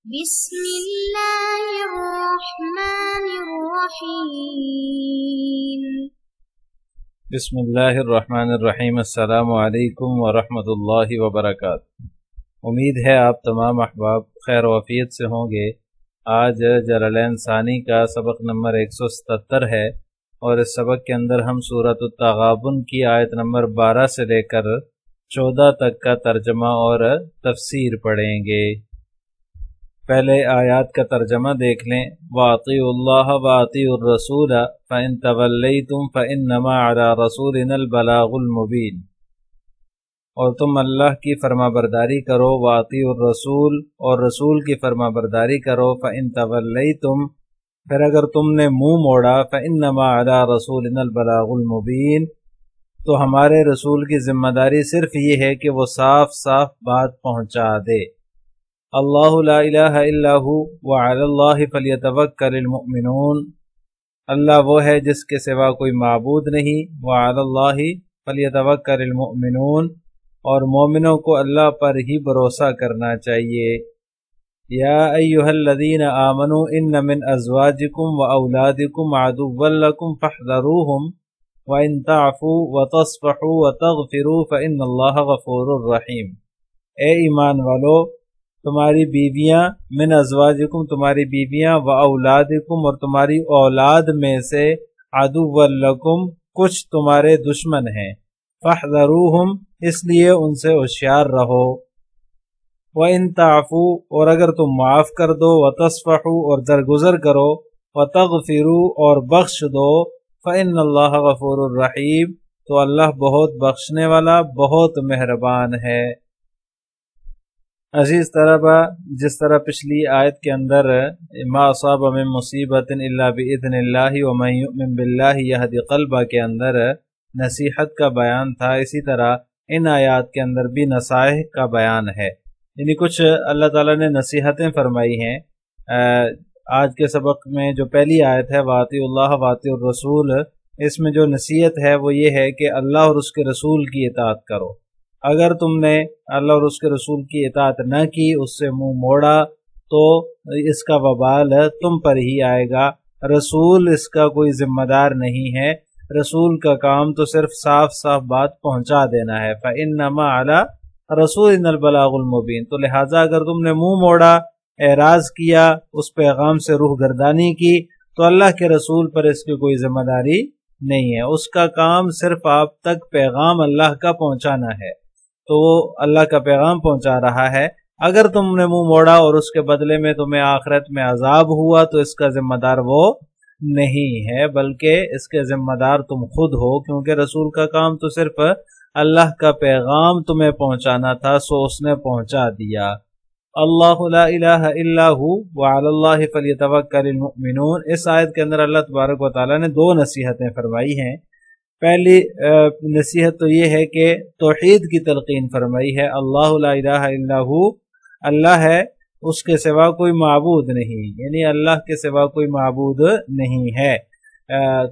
بسم اللہ الرحمن الرحیم بسم اللہ الرحمن الرحیم۔ السلام علیکم ورحمۃ اللہ وبرکاتہ۔ امید ہے آپ تمام احباب خیر و عافیت سے ہوں گے۔ آج جلالین ثانی کا سبق نمبر 177 ہے اور اس سبق کے اندر ہم سورۃ التغابن کی آیت نمبر 12 سے لے کر 14 تک کا ترجمہ اور تفسیر پڑھیں گے۔ پہلے آیات کا ترجمہ دیکھ لیں۔ وَأَطِيعُوا اللَّهَ وَأَطِيعُوا الرَّسُولَ فَإِن تَوَلَّيْتُمْ فَإِنَّمَا عَلَى رَسُولِنَا الْبَلَاغُ الْمُبِينُ، اور تم اللہ کی فرما برداری کرو۔ وَأَطِيعُوا الرَّسُولَ، اور رسول کی فرما برداری کرو۔ فَإِن تَوَلَّيْتُمْ، پھر اگر تم نے منہ موڑا، فَإِنَّمَا عَلَى رَسُولِنَا الْبَلَاغُ الْمُبِينُ، تو ہمارے رسول کی ذمہ داری صرف یہ ہے کہ وہ صاف صاف بات پہنچا دے۔ اللہ لا الہ الا ہو وعلی اللہ فلیتوکل المؤمنون، اللہ وہ ہے جس کے سوا کوئی معبود نہیں۔ وعلی اللہ فلیتوکل المؤمنون، اور مومنوں کو اللہ پر ہی بھروسہ کرنا چاہیے۔ یا ایہا الذین آمنوا ان من ازواجکم واولادکم عدوا لکم فاحذروہم وان تعفوا وتصفحوا وتغفروا فان اللہ غفور رحیم۔ اے ایمان والو، تمہاری بیویاں، من ازواجکم تمہاری بیویاں، و اولادکم اور تمہاری اولاد میں سے، عدو لکم کچھ تمہارے دشمن ہیں، فاحذروہم اس لیے ان سے ہوشیار رہو۔ وَإِن تَعْفُوا اور اگر تم معاف کر دو، وَتَصْفَحُوا اور درگزر کرو، وَتَغْفِرُوا اور بخش دو، فَإِنَّ اللَّهَ غَفُورٌ رَحِيمٌ تو اللہ بہت بخشنے والا بہت مہربان ہے۔ عزیز طلبہ، جس طرح پچھلی آیت کے اندر ما اصاب من مصیبت الا باذن اللہ ومن یؤمن باللہ یہد قلبہ کے اندر نصیحت کا بیان تھا، اسی طرح ان آیات کے اندر بھی نصائح کا بیان ہے، یعنی کچھ اللہ تعالیٰ نے نصیحتیں فرمائی ہیں۔ آج کے سبق میں جو پہلی آیت ہے وَأَطِيعُوا اللَّهَ وَأَطِيعُوا الرَّسُولَ، اس میں جو نصیحت ہے وہ یہ ہے کہ اللہ اور اس کے رسول کی اطاعت کرو۔ اگر تم نے اللہ اور اس کے رسول کی اطاعت نہ کی، اس سے منہ موڑا، تو اس کا وبال تم پر ہی آئے گا۔ رسول اس کا کوئی ذمہ دار نہیں ہے، رسول کا کام تو صرف صاف صاف بات پہنچا دینا ہے۔ فَإِنَّمَا عَلَى رَسُولِنَا الْبَلَاغُ الْمُبِينُ، تو لہٰذا اگر تم نے منہ موڑا، اعراض کیا، اس پیغام سے روح گردانی کی، تو اللہ کے رسول پر اس کی کوئی ذمہ داری نہیں ہے، اس کا کام صرف آپ تک پیغام اللہ کا پہنچانا ہے، تو وہ اللہ کا پیغام پہنچا رہا ہے۔ اگر تم نے منہ موڑا اور اس کے بدلے میں تمہیں آخرت میں عذاب ہوا تو اس کا ذمہ دار وہ نہیں ہے، بلکہ اس کے ذمہ دار تم خود ہو، کیونکہ رسول کا کام تو صرف اللہ کا پیغام تمہیں پہنچانا تھا، سو اس نے پہنچا دیا۔ اللہ لا الہ الا ہو وعلی اللہ فلیتوکل المؤمنون، اس آیت کے اندر اللہ تبارک و تعالیٰ نے دو نصیحتیں فرمائی ہیں۔ پہلی نصیحت تو یہ ہے کہ توحید کی تلقین فرمائی ہے، اللہ لا الہ الا ہو، اللہ ہے، اس کے سوا کوئی معبود نہیں، یعنی اللہ کے سوا کوئی معبود نہیں ہے،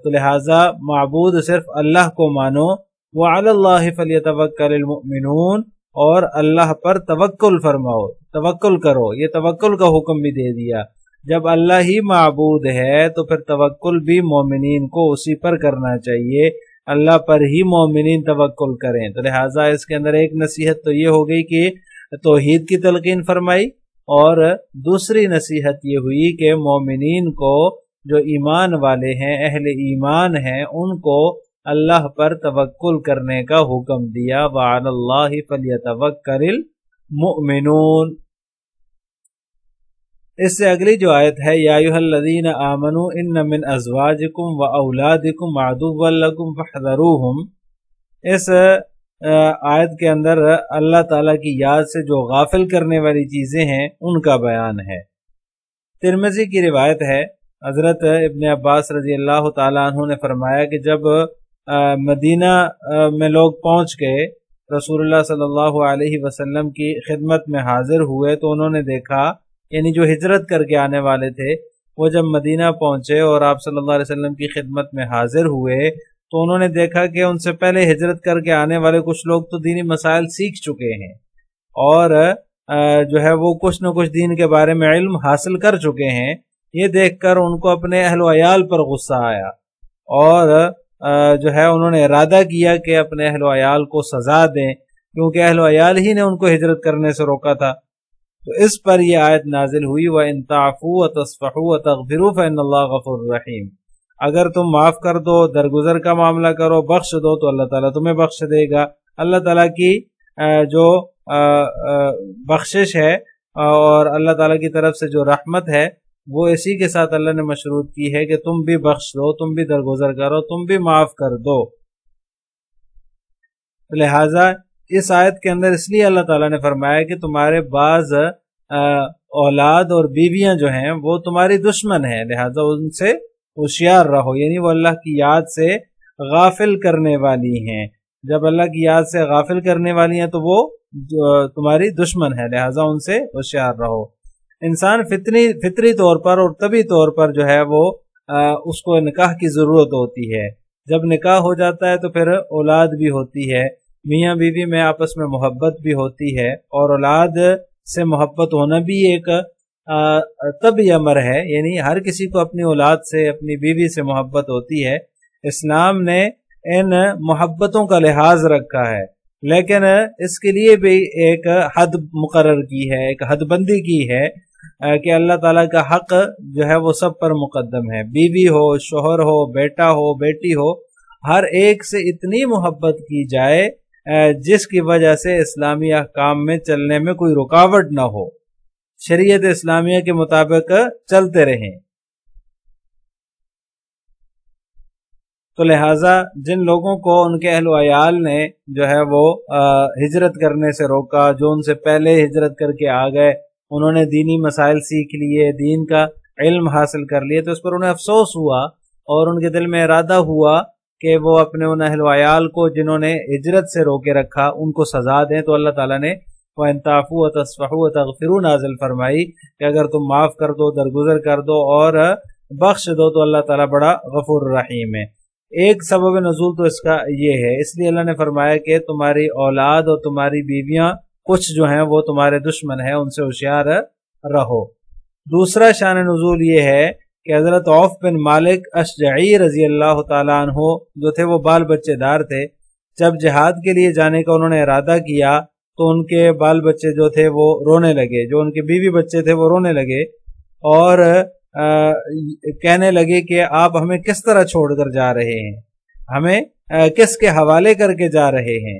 تو لہٰذا معبود صرف اللہ کو مانو۔ وعلی اللہ فلیتوکل المؤمنون، اور اللہ پر توکل فرماؤ، توکل کرو، یہ توکل کا حکم بھی دے دیا۔ جب اللہ ہی معبود ہے تو پھر توکل بھی مومنین کو اسی پر کرنا چاہیے، اللہ پر ہی مومنین توکل کریں۔ تو لہٰذا اس کے اندر ایک نصیحت تو یہ ہو گئی کہ توحید کی تلقین فرمائی، اور دوسری نصیحت یہ ہوئی کہ مومنین کو، جو ایمان والے ہیں، اہل ایمان ہیں، ان کو اللہ پر توکل کرنے کا حکم دیا۔ وعلی اللہ فلیتوکل المؤمنون۔ اس سے اگلی جو آیت ہے یا ایھا الذین آمنوا ان من ازواجکم واولادکم عدوا لکم فاحذروہم، اس آیت کے اندر اللہ تعالیٰ کی یاد سے جو غافل کرنے والی چیزیں ہیں ان کا بیان ہے۔ ترمذی کی روایت ہے، حضرت ابن عباس رضی اللہ تعالیٰ عنہ نے فرمایا کہ جب مدینہ میں لوگ پہنچ گئے، رسول اللہ صلی اللہ علیہ وسلم کی خدمت میں حاضر ہوئے، تو انہوں نے دیکھا، یعنی جو ہجرت کر کے آنے والے تھے وہ جب مدینہ پہنچے اور آپ صلی اللہ علیہ وسلم کی خدمت میں حاضر ہوئے، تو انہوں نے دیکھا کہ ان سے پہلے ہجرت کر کے آنے والے کچھ لوگ تو دینی مسائل سیکھ چکے ہیں، اور جو ہے وہ کچھ نہ کچھ دین کے بارے میں علم حاصل کر چکے ہیں، یہ دیکھ کر ان کو اپنے اہل و عیال پر غصہ آیا اور جو ہے انہوں نے ارادہ کیا کہ اپنے اہل و عیال کو سزا دیں، کیونکہ اہل و عیال ہی نے ان کو ہجرت کرنے سے روکا تھا۔ تو اس پر یہ آیت نازل ہوئی وَإِن تَعْفُوا وَتَصْفَحُوا وَتَغْفِرُوا فَإِنَّ اللَّهَ غَفُورٌ رَحِيمٌ، اگر تم معاف کر دو، درگزر کا معاملہ کرو، بخش دو تو اللہ تعالیٰ تمہیں بخش دے گا۔ اللہ تعالیٰ کی جو بخشش ہے اور اللہ تعالیٰ کی طرف سے جو رحمت ہے وہ اسی کے ساتھ اللہ نے مشروط کی ہے کہ تم بھی بخش دو، تم بھی درگزر کرو، تم بھی معاف کر دو۔ لہٰذا اس آیت کے اندر اس لیے اللہ تعالیٰ نے فرمایا کہ تمہارے بعض اولاد اور بیویاں جو ہیں وہ تمہاری دشمن ہیں، لہٰذا ان سے ہوشیار رہو، یعنی وہ اللہ کی یاد سے غافل کرنے والی ہیں۔ جب اللہ کی یاد سے غافل کرنے والی ہیں تو وہ تمہاری دشمن ہے، لہٰذا ان سے ہوشیار رہو۔ انسان فطری طور پر اور طبی طور پر جو ہے وہ اس کو نکاح کی ضرورت ہوتی ہے۔ جب نکاح ہو جاتا ہے تو پھر اولاد بھی ہوتی ہے، میاں بیوی میں آپس میں محبت بھی ہوتی ہے، اور اولاد سے محبت ہونا بھی ایک طبعی امر ہے، یعنی ہر کسی کو اپنی اولاد سے، اپنی بیوی سے محبت ہوتی ہے۔ اسلام نے ان محبتوں کا لحاظ رکھا ہے، لیکن اس کے لیے بھی ایک حد مقرر کی ہے، ایک حد بندی کی ہے کہ اللہ تعالیٰ کا حق جو ہے وہ سب پر مقدم ہے۔ بیوی ہو، شوہر ہو، بیٹا ہو، بیٹی ہو، ہر ایک سے اتنی محبت کی جائے جس کی وجہ سے اسلامی احکام میں چلنے میں کوئی رکاوٹ نہ ہو، شریعت اسلامیہ کے مطابق چلتے رہیں۔ تو لہٰذا جن لوگوں کو ان کے اہل و عیال نے جو ہے وہ ہجرت کرنے سے روکا، جو ان سے پہلے ہجرت کر کے آ گئے، انہوں نے دینی مسائل سیکھ لیے، دین کا علم حاصل کر لیے، تو اس پر انہیں افسوس ہوا اور ان کے دل میں ارادہ ہوا کہ وہ اپنے ان اہل و عیال کو جنہوں نے ہجرت سے روکے رکھا ان کو سزا دیں۔ تو اللہ تعالیٰ نے وَإِن تَعْفُوا وَتَصْفَحُوا وَتَغْفِرُوا نازل فرمائی کہ اگر تم معاف کر دو، درگزر کر دو اور بخش دو تو اللہ تعالیٰ بڑا غفور رحیم ہے۔ ایک سبب نزول تو اس کا یہ ہے، اس لیے اللہ نے فرمایا کہ تمہاری اولاد اور تمہاری بیویاں کچھ جو ہیں وہ تمہارے دشمن ہیں، ان سے ہوشیار رہو۔ دوسرا شان نزول یہ ہے کہ حضرت عوف بن مالک اشجعی رضی اللہ تعالیٰ عنہ جو تھے وہ بال بچے دار تھے۔ جب جہاد کے لیے جانے کا انہوں نے ارادہ کیا تو ان کے بال بچے جو تھے وہ رونے لگے، جو ان کے بیوی بچے تھے وہ رونے لگے اور کہنے لگے کہ آپ ہمیں کس طرح چھوڑ کر جا رہے ہیں، ہمیں کس کے حوالے کر کے جا رہے ہیں۔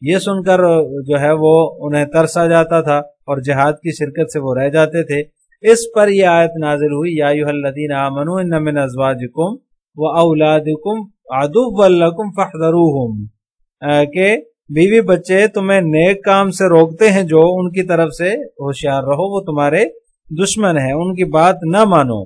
یہ سن کر جو ہے وہ انہیں ترس آ جاتا تھا اور جہاد کی شرکت سے وہ رہ جاتے تھے۔ اس پر یہ آیت نازل ہوئی یا ایھا الذین آمنوا ان من ازواجکم واولادکم عدوا لکم فاحذروہم، کہ بیوی بچے تمہیں نیک کام سے روکتے ہیں جو ان کی طرف سے ہوشیار رہو، وہ تمہارے دشمن ہیں، ان کی بات نہ مانو۔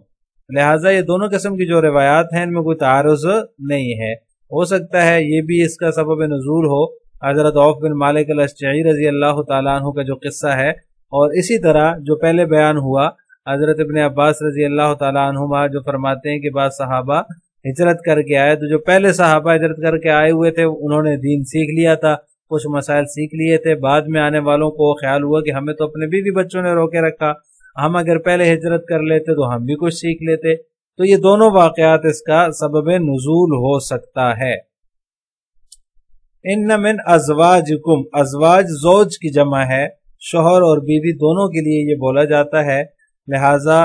لہٰذا یہ دونوں قسم کی جو روایات ہیں ان میں کوئی تعارض نہیں ہے۔ ہو سکتا ہے یہ بھی اس کا سبب نزول ہو، حضرت عوف بن مالک الاشجعی رضی اللہ تعالیٰ عنہ کا جو قصہ ہے، اور اسی طرح جو پہلے بیان ہوا حضرت ابن عباس رضی اللہ تعالیٰ عنہما جو فرماتے ہیں کہ بعض صحابہ ہجرت کر کے آئے، تو جو پہلے صحابہ ہجرت کر کے آئے ہوئے تھے انہوں نے دین سیکھ لیا تھا، کچھ مسائل سیکھ لیے تھے، بعد میں آنے والوں کو خیال ہوا کہ ہمیں تو اپنے بیوی بچوں نے روکے رکھا، ہم اگر پہلے ہجرت کر لیتے تو ہم بھی کچھ سیکھ لیتے۔ تو یہ دونوں واقعات اس کا سبب نزول ہو سکتا ہے۔ ان من ازواجکم، ازواج زوج کی جمع ہے، شوہر اور بیوی دونوں کے لیے یہ بولا جاتا ہے، لہٰذا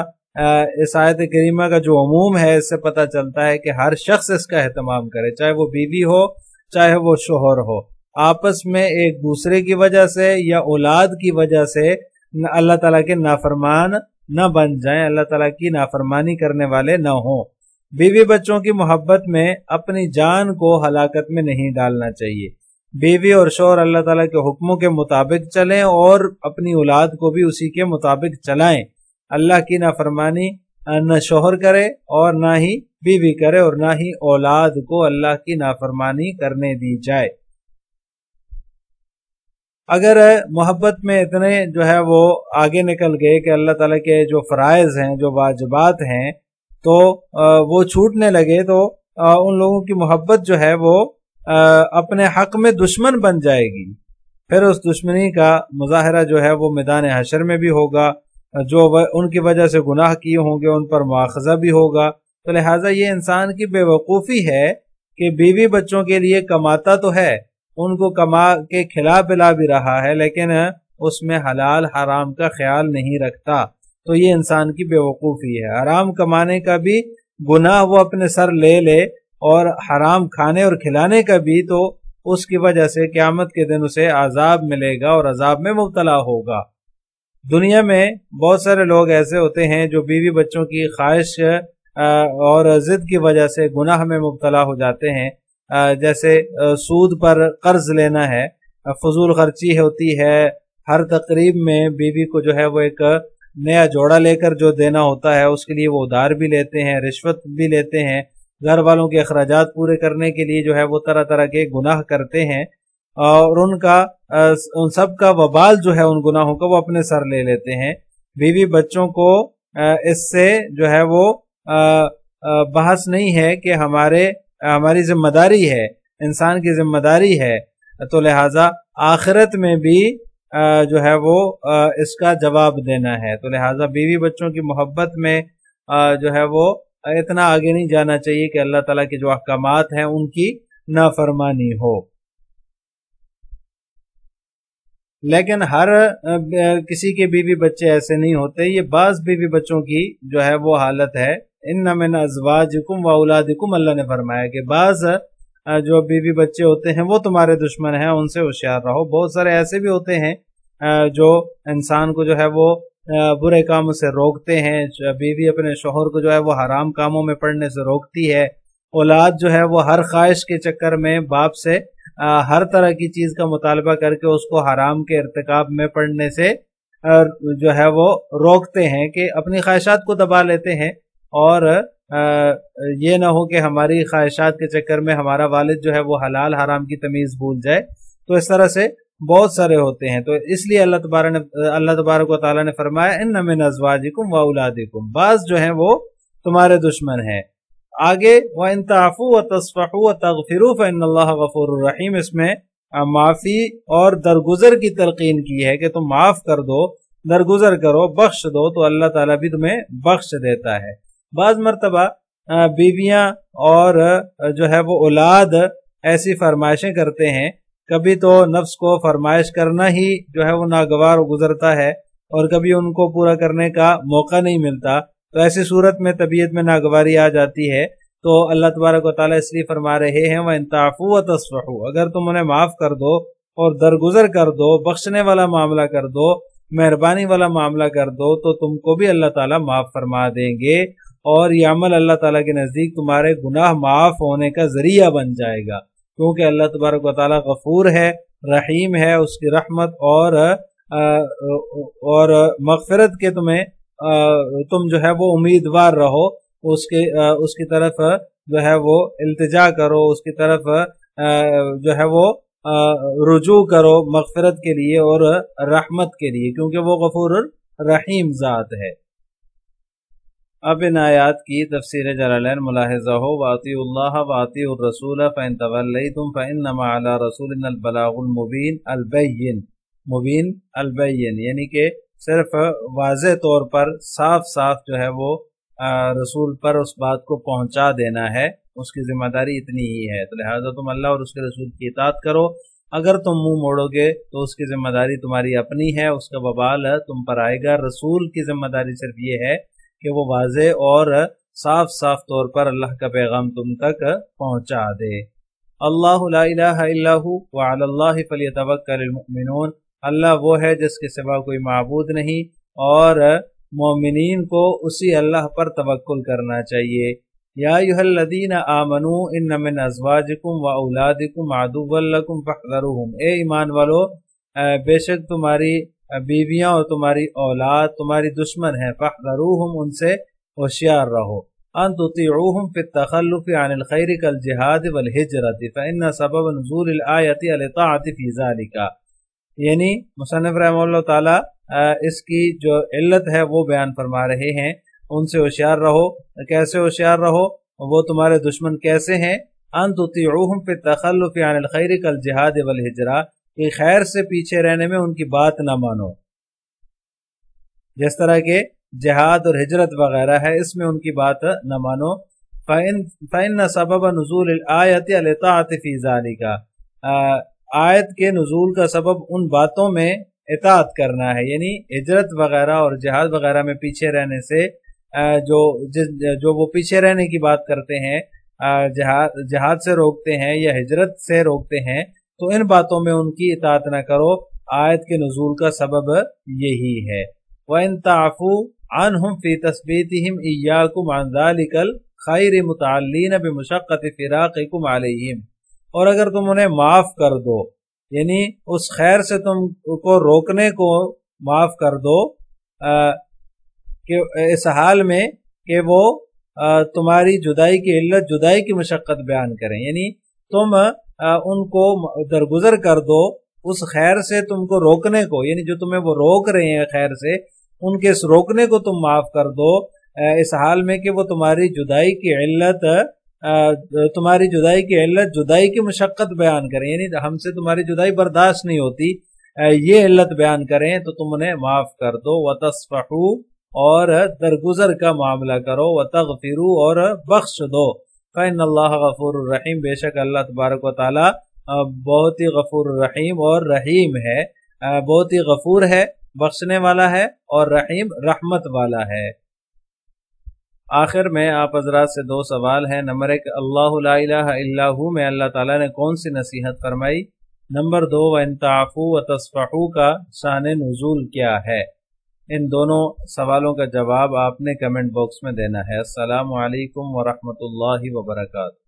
اس آیت کریمہ کا جو عموم ہے اس سے پتہ چلتا ہے کہ ہر شخص اس کا اہتمام کرے، چاہے وہ بیوی ہو چاہے وہ شوہر ہو، آپس میں ایک دوسرے کی وجہ سے یا اولاد کی وجہ سے اللہ تعالیٰ کے نافرمان نہ بن جائیں، اللہ تعالیٰ کی نافرمانی کرنے والے نہ ہوں۔ بیوی بچوں کی محبت میں اپنی جان کو ہلاکت میں نہیں ڈالنا چاہیے۔ بیوی اور شوہر اللہ تعالیٰ کے حکموں کے مطابق چلیں اور اپنی اولاد کو بھی اسی کے مطابق چلائیں۔ اللہ کی نافرمانی نہ شوہر کرے اور نہ ہی بیوی کرے اور نہ ہی اولاد کو اللہ کی نافرمانی کرنے دی جائے۔ اگر محبت میں اتنے جو ہے وہ آگے نکل گئے کہ اللہ تعالیٰ کے جو فرائض ہیں، جو واجبات ہیں، تو وہ چھوٹنے لگے تو ان لوگوں کی محبت جو ہے وہ اپنے حق میں دشمن بن جائے گی۔ پھر اس دشمنی کا مظاہرہ جو ہے وہ میدان حشر میں بھی ہوگا، جو ان کی وجہ سے گناہ کیے ہوں گے ان پر مواخذہ بھی ہوگا۔ تو لہٰذا یہ انسان کی بے وقوفی ہے کہ بیوی بچوں کے لیے کماتا تو ہے، ان کو کما کے کھلا پلا بھی رہا ہے، لیکن اس میں حلال حرام کا خیال نہیں رکھتا، تو یہ انسان کی بے وقوفی ہے۔ حرام کمانے کا بھی گناہ وہ اپنے سر لے لے اور حرام کھانے اور کھلانے کا بھی، تو اس کی وجہ سے قیامت کے دن اسے عذاب ملے گا اور عذاب میں مبتلا ہوگا۔ دنیا میں بہت سارے لوگ ایسے ہوتے ہیں جو بیوی بچوں کی خواہش اور ضد کی وجہ سے گناہ میں مبتلا ہو جاتے ہیں، جیسے سود پر قرض لینا ہے، فضول خرچی ہوتی ہے، ہر تقریب میں بیوی کو جو ہے وہ ایک نیا جوڑا لے کر جو دینا ہوتا ہے اس کے لیے وہ ادھار بھی لیتے ہیں، رشوت بھی لیتے ہیں، گھر والوں کے اخراجات پورے کرنے کے لیے جو ہے وہ طرح طرح کے گناہ کرتے ہیں، اور ان سب کا وبال جو ہے ان گناہوں کا وہ اپنے سر لے لیتے ہیں۔ بیوی بچوں کو اس سے جو ہے وہ بحث نہیں ہے کہ ہماری ذمہ داری ہے، انسان کی ذمہ داری ہے، تو لہٰذا آخرت میں بھی جو ہے وہ اس کا جواب دینا ہے۔ تو لہٰذا بیوی بچوں کی محبت میں جو ہے وہ اتنا آگے نہیں جانا چاہیے کہ اللہ تعالیٰ کے جو احکامات ہیں ان کی نافرمانی ہو۔ لیکن ہر کسی کے بیوی بچے ایسے نہیں ہوتے، یہ بعض بیوی بچوں کی جو ہے وہ حالت ہے۔ ان من ازواجکم و اولادکم، اللہ نے فرمایا کہ بعض جو بیوی بچے ہوتے ہیں وہ تمہارے دشمن ہیں، ان سے ہوشیار رہو۔ بہت سارے ایسے بھی ہوتے ہیں جو انسان کو جو ہے وہ برے کاموں سے روکتے ہیں، بیوی اپنے شوہر کو جو ہے وہ حرام کاموں میں پڑنے سے روکتی ہے، اولاد جو ہے وہ ہر خواہش کے چکر میں باپ سے ہر طرح کی چیز کا مطالبہ کر کے اس کو حرام کے ارتکاب میں پڑنے سے جو ہے وہ روکتے ہیں، کہ اپنی خواہشات کو دبا لیتے ہیں، اور یہ نہ ہو کہ ہماری خواہشات کے چکر میں ہمارا والد جو ہے وہ حلال حرام کی تمیز بھول جائے۔ تو اس طرح سے بہت سارے ہوتے ہیں، تو اس لیے اللہ تبارک و تعالیٰ نے فرمایا ان من ازواجکم و اولادکم، بعض جو ہیں وہ تمہارے دشمن ہیں۔ آگے وَإِن تَعْفُوا وَتَصْفَحُوا وَتَغْفِرُوا فَإِنَّ اللَّهَ غَفُورٌ رَحِيمٌ، اس میں معافی اور درگزر کی تلقین کی ہے کہ تم معاف کر دو، درگزر کرو، بخش دو، تو اللہ تعالیٰ بھی تمہیں بخش دیتا ہے۔ بعض مرتبہ بیویاں اور جو ہے وہ اولاد ایسی فرمائشیں کرتے ہیں، کبھی تو نفس کو فرمائش کرنا ہی جو ہے وہ ناگوار گزرتا ہے، اور کبھی ان کو پورا کرنے کا موقع نہیں ملتا، تو ایسی صورت میں طبیعت میں ناگواری آ جاتی ہے۔ تو اللہ تبارک و تعالیٰ اس لیے فرما رہے ہیں وَإِن تَعْفُوا وَتَصْفَحُوا، اگر تم انہیں معاف کر دو اور درگزر کر دو، بخشنے والا معاملہ کر دو، مہربانی والا معاملہ کر دو، تو تم کو بھی اللہ تعالیٰ معاف فرما دیں گے، اور یہ عمل اللہ تعالیٰ کے نزدیک تمہارے گناہ معاف ہونے کا ذریعہ بن جائے گا، کیونکہ اللہ تبارک و تعالیٰ غفور ہے، رحیم ہے، اس کی رحمت اور مغفرت کے تم جو ہے وہ امیدوار رہو، اس کی طرف جو ہے وہ التجا کرو، اس کی طرف جو ہے وہ رجوع کرو مغفرت کے لیے اور رحمت کے لیے، کیونکہ وہ غفور رحیم ذات ہے۔ اب ان آیات کی تفسیر جلالین ملاحظہ ہو، وَأَطِیعُوا اللَّهَ وَأَطِیعُوا الرَّسُولَ فَإِن تَوَلَّیْتُمْ فَإِنَّمَا عَلَىٰ رَسُولِنَا الْبَلَاغُ الْمُبِینُ البین، یعنی کہ صرف واضح طور پر صاف صاف جو ہے وہ رسول پر اس بات کو پہنچا دینا ہے، اس کی ذمہ داری اتنی ہی ہے۔ تو لہٰذا تم اللہ اور اس کے رسول کی اطاعت کرو، اگر تم منہ موڑو گے تو اس کی ذمہ داری تمہاری اپنی ہے، اس کا وبال تم پر آئے گا۔ رسول کی ذمہ داری صرف یہ ہے کہ وہ واضح اور صاف صاف طور پر اللہ کا پیغام تم تک پہنچا دے۔ اللہ لا الہ الا ہو وعلی اللہ فلیتوکل المؤمنون، اللہ وہ ہے جس کے سوا کوئی معبود نہیں، اور مومنین کو اسی اللہ پر توکل کرنا چاہیے۔ یا ایھا الذین آمنوا ان من ازواجکم و اولادکم عدوا لکم فاحذروہم، اے ایمان والو بے شک تمہاری بیویاں اور تمہاری اولاد تمہاری دشمن ہیں، فاحذروہم ان سے ہوشیار رہو، ان تطیعوہم فی التخلف عن الخیر کالجہاد والہجرۃ فإن سبب نزول الآیۃ الاطاعۃ فی ذلک، یعنی مصنف رحمہ اللہ تعالی اس کی جو علت ہے وہ بیان فرما رہے ہیں، ان سے ہوشیار رہو۔ کیسے ہوشیار رہو؟ وہ تمہارے دشمن کیسے ہیں؟ ان تطیعوہم فی التخلف عن الخیر کالجہاد والہجرۃ، کہ خیر سے پیچھے رہنے میں ان کی بات نہ مانو، جس طرح کہ جہاد اور ہجرت وغیرہ ہے، اس میں ان کی بات نہ مانو۔ فَإِنَّ سَبَبَ نُزُولِ الْآيَةِ الْإِطَاعَةِ فِي ذَلِكَ، آیت کے نزول کا سبب ان باتوں میں اطاعت کرنا ہے، یعنی ہجرت وغیرہ اور جہاد وغیرہ میں پیچھے رہنے سے جو وہ پیچھے رہنے کی بات کرتے ہیں، جہاد سے روکتے ہیں یا ہجرت سے روکتے ہیں، تو ان باتوں میں ان کی اطاعت نہ کرو۔ آیت کے نزول کا سبب یہی ہے۔ وَإِن تَعْفُوا عَنْهُمْ فِي تَثْبِيتِهِمْ إِيَّاكُمْ عَنْ ذَلِكَ الْخَيْرِ مُتَعَلِّينَ بِمُشَقَّةِ فِرَاقِكُمْ عَلَيْهِمْ، اور اگر تم انہیں معاف کر دو، یعنی اس خیر سے تم کو روکنے کو معاف کر دو کہ اس حال میں کہ وہ تمہاری جدائی کی علت، جدائی کی مشقت بیان کریں، یعنی تم ان کو درگزر کر دو اس خیر سے تم کو روکنے کو، یعنی جو تمہیں وہ روک رہے ہیں خیر سے، ان کے اس روکنے کو تم معاف کر دو اس حال میں کہ وہ تمہاری جدائی کی علت جدائی کی مشقت بیان کریں، یعنی ہم سے تمہاری جدائی برداشت نہیں ہوتی، یہ علت بیان کریں تو تم انہیں معاف کر دو۔ وَتَصْفَحُوا، اور درگزر کا معاملہ کرو، وَتَغْفِرُوا، اور بخش دو۔ فَإِنَّ اللَّهَ غَفُورٌ رَحِيمٌ، بے شک اللہ تبارک و تعالی بہت ہی غفور الرحیم اور رحیم ہے، بہت ہی غفور ہے، بخشنے والا ہے، اور رحیم رحمت والا ہے۔ آخر میں آپ حضرات سے دو سوال ہیں۔ نمبر 1، اللہ لا الہ الا ہو میں اللہ تعالیٰ نے کون سی نصیحت فرمائی؟ نمبر 2، وَإِن تَعْفُوا وَتَصْفَحُوا کا شان نزول کیا ہے؟ ان دونوں سوالوں کا جواب آپ نے کمنٹ باکس میں دینا ہے۔ السلام علیکم ورحمۃ اللہ وبرکاتہ۔